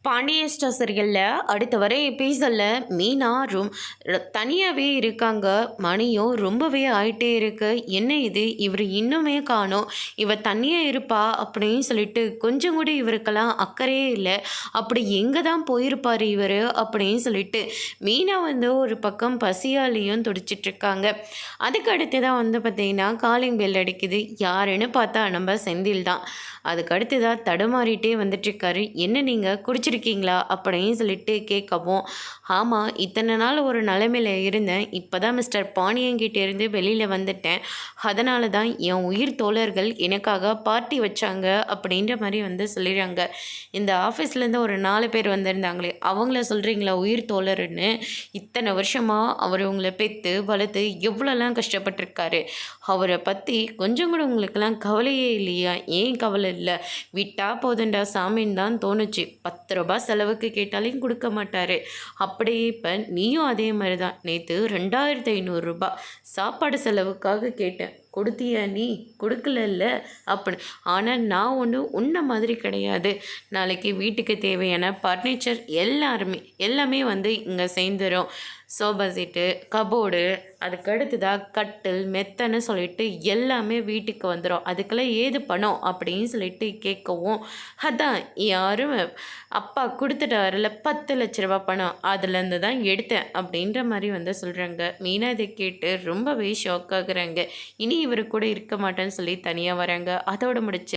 Pandian store சீரியலில் அடுத்த வர எபிசோடில் மீனா தனியாகவே இருக்காங்க. மணியும் ரொம்பவே ஆயிட்டே இருக்கு. என்ன இது, இவர் இன்னுமே காணோம், இவ தனியாக இருப்பா அப்படின்னு சொல்லிட்டு கொஞ்சம் கூட இவருக்கெல்லாம் அக்கறையே இல்லை. அப்படி எங்கே தான் போயிருப்பார் இவர் அப்படின்னு சொல்லிட்டு மீனா ஒரு பக்கம் பசியாலையும் துடிச்சிட்ருக்காங்க. அதுக்கு அடுத்து தான் பார்த்திங்கன்னா காலிங் பெல் அடிக்குது. யாருன்னு பார்த்தா நம்ம செந்தில் தான். அதுக்கு அடுத்து தான் தடுமாறிட்டே வந்துட்டுருக்காரு. என்ன நீங்கள் குடிச்சிருக்கீங்களா அப்படின்னு சொல்லிட்டு கேட்கவும், ஆமாம், இத்தனை நாள் ஒரு நிலைமையில் இருந்தேன், இப்போ தான் மிஸ்டர் பாண்டியங்கிட்டேருந்து வெளியில் வந்துட்டேன், அதனால தான் என் உயிர் தோழர்கள் எனக்காக பார்ட்டி வச்சாங்க அப்படின்ற மாதிரி சொல்லிடுறாங்க. இந்த ஆஃபீஸ்லேருந்து ஒரு 4 பேர் வந்திருந்தாங்களே, அவங்கள சொல்கிறீங்களா உயிர் தோழர்னு? இத்தனை வருஷமாக அவர் உங்களை பெற்று வளர்த்து எவ்வளோலாம் கஷ்டப்பட்டிருக்காரு. அவரை பற்றி கொஞ்சம் கூட உங்களுக்கெல்லாம் கவலையே இல்லையா? ஏன் கவலை இல்லை? விட்டா போதுண்டா சாமின்னு தான் தோணுச்சு. 10 ரூபாய் செலவுக்கு கேட்டாலையும் கொடுக்க மாட்டார். அப்படியே இப்போ நீயும் அதே மாதிரி தான். நேற்று 2500 ரூபாய் சாப்பாடு செலவுக்காக கேட்டேன், கொடுத்தியா? நீ கொடுக்கலல்ல அப்படி. ஆனால் நான் உன்ன மாதிரி கிடையாது. நாளைக்கு வீட்டுக்கு தேவையான ஃபர்னிச்சர் எல்லாமே இங்கே சேர்ந்துடும். சோபா செட்டு, கபோர்டு, அதுக்கடுத்ததாக கட்டில், மெத்தன்னு சொல்லிட்டு எல்லாமே வீட்டுக்கு வந்துடும். அதுக்கெல்லாம் ஏது பணம் அப்படின்னு சொல்லிட்டு கேட்கவும், அதான் யாரும் அப்பா கொடுத்துட்டாருல 10 லட்ச ரூபா பணம், அதுலேருந்து தான் எடுத்தேன் அப்படின்ற மாதிரி சொல்கிறாங்க. மீனா இதை கேட்டு ரொம்பவே ஷாக் ஆகுறாங்க. இனி இவர் கூட இருக்க மாட்டேன்னு சொல்லி தனியாக வராங்க. அதோடு முடிச்சு